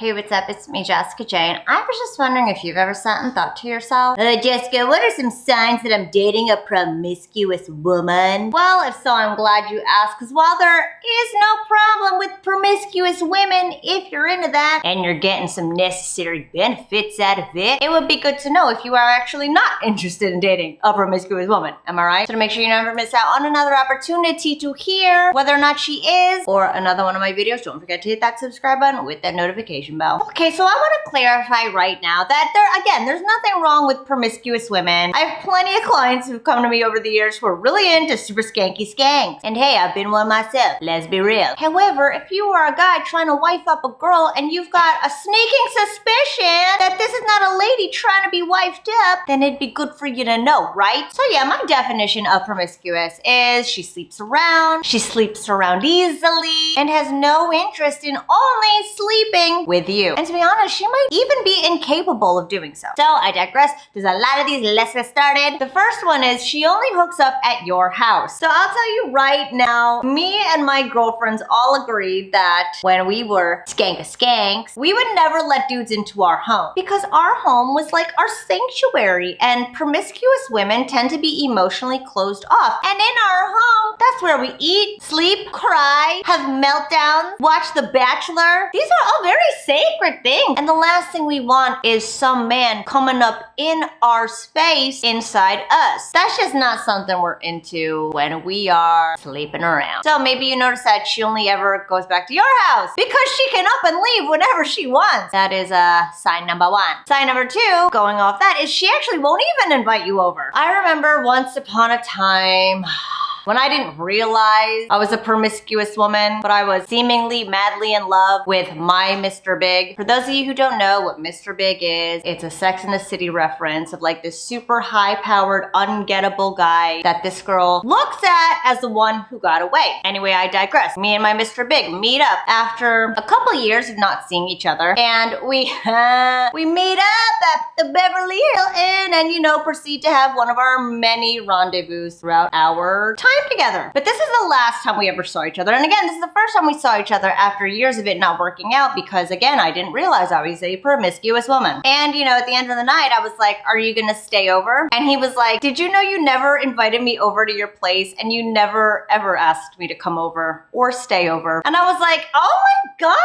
Hey, what's up? It's me, Jessica Jane. I was just wondering if you've ever sat and thought to yourself, Jessica, what are some signs that I'm dating a promiscuous woman? Well, if so, I'm glad you asked, because while there is no problem with promiscuous women, if you're into that and you're getting some necessary benefits out of it, it would be good to know if you are actually not interested in dating a promiscuous woman. Am I right? So to make sure you never miss out on another opportunity to hear whether or not she is, or another one of my videos, don't forget to hit that subscribe button with that notification bell. Okay, so I want to clarify right now that there's nothing wrong with promiscuous women. I have plenty of clients who've come to me over the years who are really into super skanky skanks. And hey, I've been one myself. Let's be real. However, if you are a guy trying to wife up a girl and you've got a sneaking suspicion that this is not a lady trying to be wifed up, then it'd be good for you to know, right? So yeah, my definition of promiscuous is she sleeps around easily, and has no interest in only sleeping with you. And to be honest, she might even be incapable of doing so. So I digress. There's a lot of these. Let's get started. The first one is she only hooks up at your house. So I'll tell you right now, me and my girlfriends all agreed that when we were skanks, we would never let dudes into our home because our home was like our sanctuary, and promiscuous women tend to be emotionally closed off. And in our home, that's where we eat, sleep, cry, have meltdowns, watch The Bachelor. These are all very sacred things. And the last thing we want is some man coming up in our space inside us. That's just not something we're into when we are sleeping around. So maybe you notice that she only ever goes back to your house because she can up and leave whenever she wants. That is sign number one. Sign number two, going off that, is she actually won't even invite you over. I remember once upon a time when I didn't realize I was a promiscuous woman, but I was seemingly madly in love with my Mr. Big. For those of you who don't know what Mr. Big is, it's a Sex and the City reference of like this super high-powered, ungettable guy that this girl looks at as the one who got away. Anyway, I digress. Me and my Mr. Big meet up after a couple years of not seeing each other, and we meet up at the Beverly Hilton and, you know, proceed to have one of our many rendezvous throughout our time together. But this is the last time we ever saw each other. And again, this is the first time we saw each other after years of it not working out because, again, I didn't realize I was a promiscuous woman. And, you know, at the end of the night, I was like, are you gonna stay over? And he was like, did you know you never invited me over to your place and you never ever asked me to come over or stay over? And I was like, oh my God,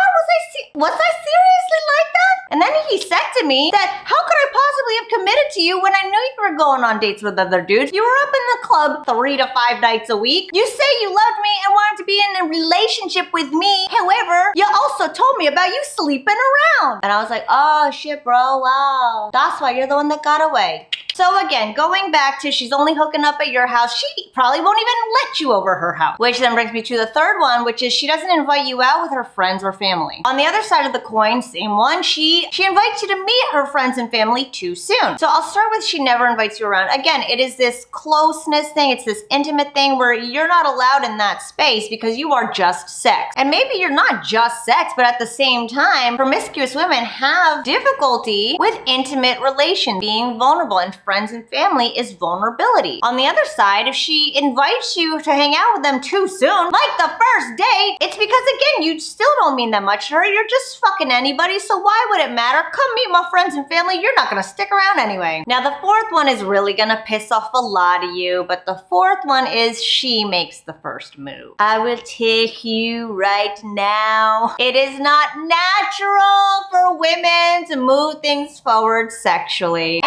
was I seriously like that? And then he said to me that, how could I possibly have committed to you when I knew you were going on dates with other dudes? You were up in the club 3 to 5 nights a week. You say you loved me and wanted to be in a relationship with me. However, you also told me about you sleeping around. And I was like, oh shit, bro, wow. That's why you're the one that got away. So again, going back to she's only hooking up at your house, she probably won't even let you over her house. Which then brings me to the third one, which is she doesn't invite you out with her friends or family. On the other side of the coin, same one, she invites you to meet her friends and family too soon. So I'll start with she never invites you around. Again, it is this closeness thing, it's this intimate thing where you're not allowed in that space because you are just sex. And maybe you're not just sex, but at the same time, promiscuous women have difficulty with intimate relations, being vulnerable, and friends and family is vulnerability. On the other side, if she invites you to hang out with them too soon, like the first date, it's because, again, you still don't mean that much to her. You're just fucking anybody, so why would it matter? Come meet my friends and family. You're not gonna stick around anyway. Now, the fourth one is really gonna piss off a lot of you, but the fourth one is she makes the first move. I will tell you right now, it is not natural for women to move things forward sexually.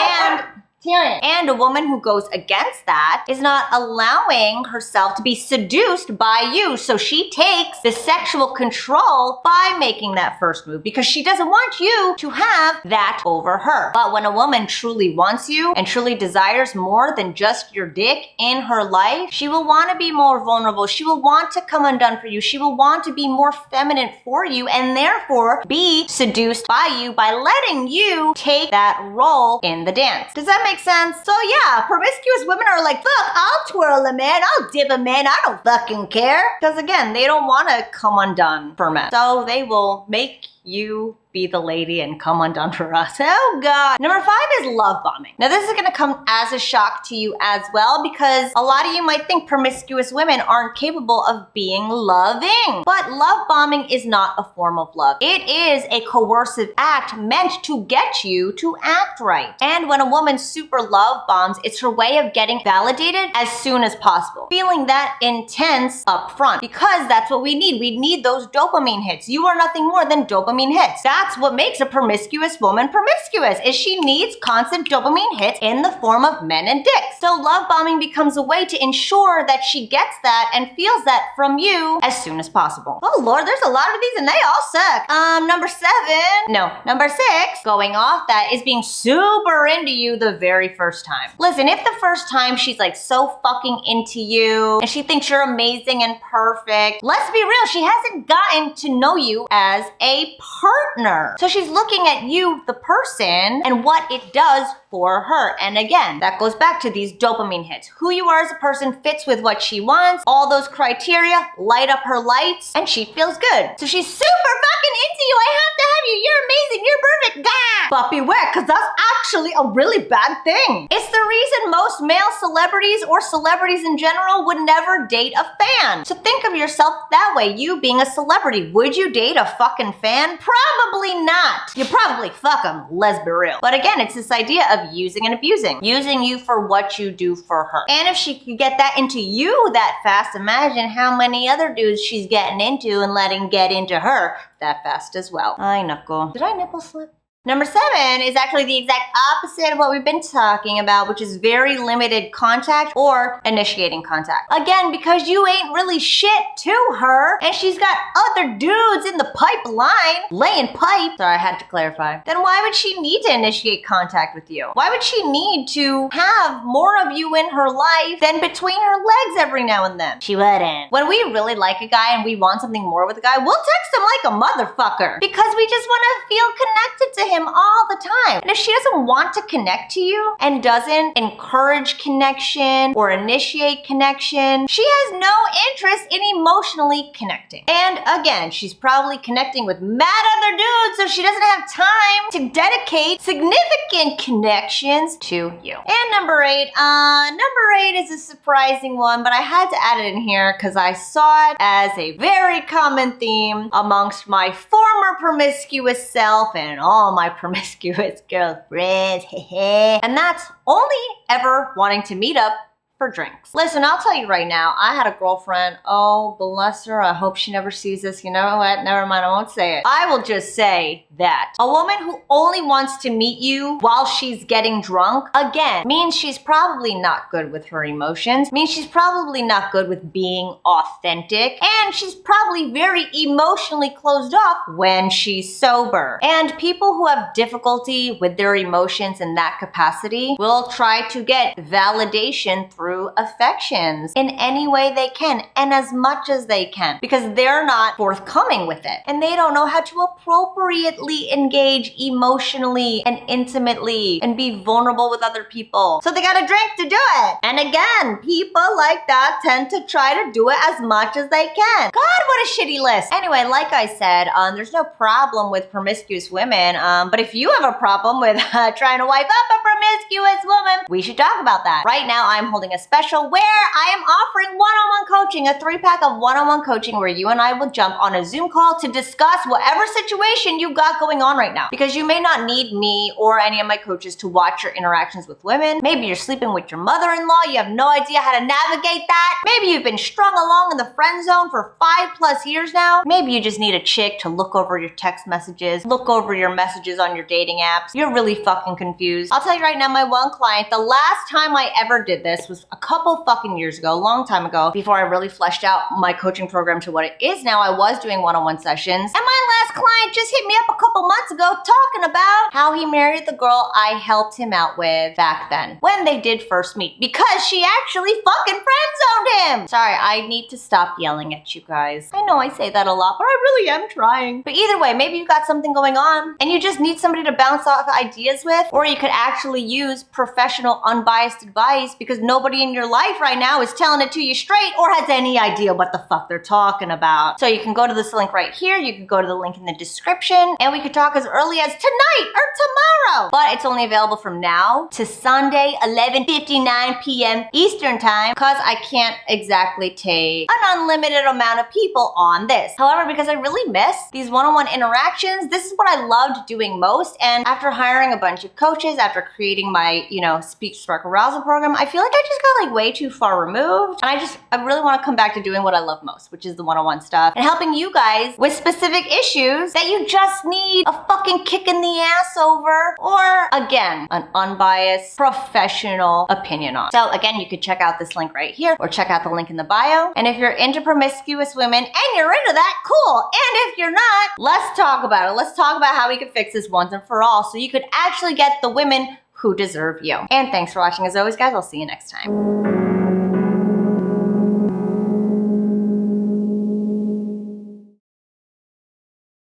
And a woman who goes against that is not allowing herself to be seduced by you. So she takes the sexual control by making that first move because she doesn't want you to have that over her. But when a woman truly wants you and truly desires more than just your dick in her life, she will want to be more vulnerable. She will want to come undone for you. She will want to be more feminine for you and therefore be seduced by you by letting you take that role in the dance. Does that make sense? So yeah, promiscuous women are like, fuck, I'll twirl a man, I'll dip a man, I don't fucking care. Because again, they don't want to come undone for men. So they will make you be the lady and come undone for us. Oh God. Number 5 is love bombing. Now this is gonna come as a shock to you as well, because a lot of you might think promiscuous women aren't capable of being loving. But love bombing is not a form of love. It is a coercive act meant to get you to act right. And when a woman super love bombs, it's her way of getting validated as soon as possible. Feeling that intense up front, because that's what we need. We need those dopamine hits. You are nothing more than dopamine hits. That's what makes a promiscuous woman promiscuous, is she needs constant dopamine hits in the form of men and dicks. So love bombing becomes a way to ensure that she gets that and feels that from you as soon as possible. Oh Lord, there's a lot of these and they all suck. Number 6, going off that, is being super into you the very first time. Listen, if the first time she's like so fucking into you and she thinks you're amazing and perfect, let's be real, she hasn't gotten to know you as a partner. So she's looking at you, the person, and what it does for her. And again, that goes back to these dopamine hits. Who you are as a person fits with what she wants. All those criteria light up her lights and she feels good. So she's super fucking into you. I have to have you. You're amazing. You're perfect. Gah! But beware, because that's actually a really bad thing. It's the reason most male celebrities or celebrities in general would never date a fan. So think of yourself that way. You being a celebrity, would you date a fucking fan? Probably not. You probably fuck them. Let's be real. But again, it's this idea of using and abusing. Using you for what you do for her. And if she could get that into you that fast, imagine how many other dudes she's getting into and letting get into her that fast as well. I knuckle. Did I nipple slip? Number 7 is actually the exact opposite of what we've been talking about, which is very limited contact or initiating contact. Again, because you ain't really shit to her and she's got other dudes in the pipeline laying pipe. Sorry, I had to clarify. Then why would she need to initiate contact with you? Why would she need to have more of you in her life than between her legs every now and then? She wouldn't. When we really like a guy and we want something more with a guy, we'll text him like a motherfucker because we just want to feel connected to him all the time. And if she doesn't want to connect to you and doesn't encourage connection or initiate connection, she has no interest in emotionally connecting. And again, she's probably connecting with mad other dudes, so she doesn't have time to dedicate significant connections to you. And number 8 is a surprising one, but I had to add it in here because I saw it as a very common theme amongst my former promiscuous self and all my promiscuous girlfriends. And that's only ever wanting to meet up for drinks. Listen, I'll tell you right now, I had a girlfriend, oh bless her, I hope she never sees this. You know what, never mind, I won't say it. I will just say that a woman who only wants to meet you while she's getting drunk, again, means she's probably not good with her emotions, means she's probably not good with being authentic, and she's probably very emotionally closed off when she's sober. And people who have difficulty with their emotions in that capacity will try to get validation through affections in any way they can and as much as they can, because they're not forthcoming with it and they don't know how to appropriately engage emotionally and intimately and be vulnerable with other people. So they gotta drink to do it. And again, people like that tend to try to do it as much as they can. God, what a shitty list. Anyway, like I said, there's no problem with promiscuous women, but if you have a problem with trying to wipe up a promiscuous woman, we should talk about that. Right now, I'm holding a special where I am offering one-on-one coaching, a 3-pack of one-on-one coaching where you and I will jump on a Zoom call to discuss whatever situation you've got going on right now. Because you may not need me or any of my coaches to watch your interactions with women. Maybe you're sleeping with your mother-in-law, you have no idea how to navigate that. Maybe you've been strung along in the friend zone for 5+ years now. Maybe you just need a chick to look over your text messages, look over your messages on your dating apps. You're really fucking confused. I'll tell you right now, my one client, the last time I ever did this was a couple fucking years ago, a long time ago, before I really fleshed out my coaching program to what it is now. I was doing one-on-one sessions, and my last client just hit me up a couple months ago talking about how he married the girl I helped him out with back then when they did first meet, because she actually fucking friend-zoned him. Sorry, I need to stop yelling at you guys. I know I say that a lot, but I really am trying. But either way, maybe you got something going on and you just need somebody to bounce off ideas with, or you could actually use professional, unbiased advice because nobody in your life right now is telling it to you straight or has any idea what the fuck they're talking about. So you can go to this link right here. You can go to the link in the description, and we could talk as early as tonight or tomorrow. But it's only available from now to Sunday, 11:59 p.m. Eastern time, because I can't exactly take an unlimited amount of people on this. However, because I really miss these one-on-one interactions, this is what I loved doing most. And after hiring a bunch of coaches, after creating my, Speak Spark Arousal program, I feel like I just got like way too far removed. And I really want to come back to doing what I love most, which is the one-on-one stuff and helping you guys with specific issues that you just need a fucking kick in the ass over, or again, an unbiased professional opinion on. So again, you could check out this link right here or check out the link in the bio. And if you're into promiscuous women and you're into that, cool. And if you're not, let's talk about it. Let's talk about how we can fix this once and for all so you could actually get the women who deserve you. And thanks for watching as always, guys. I'll see you next time.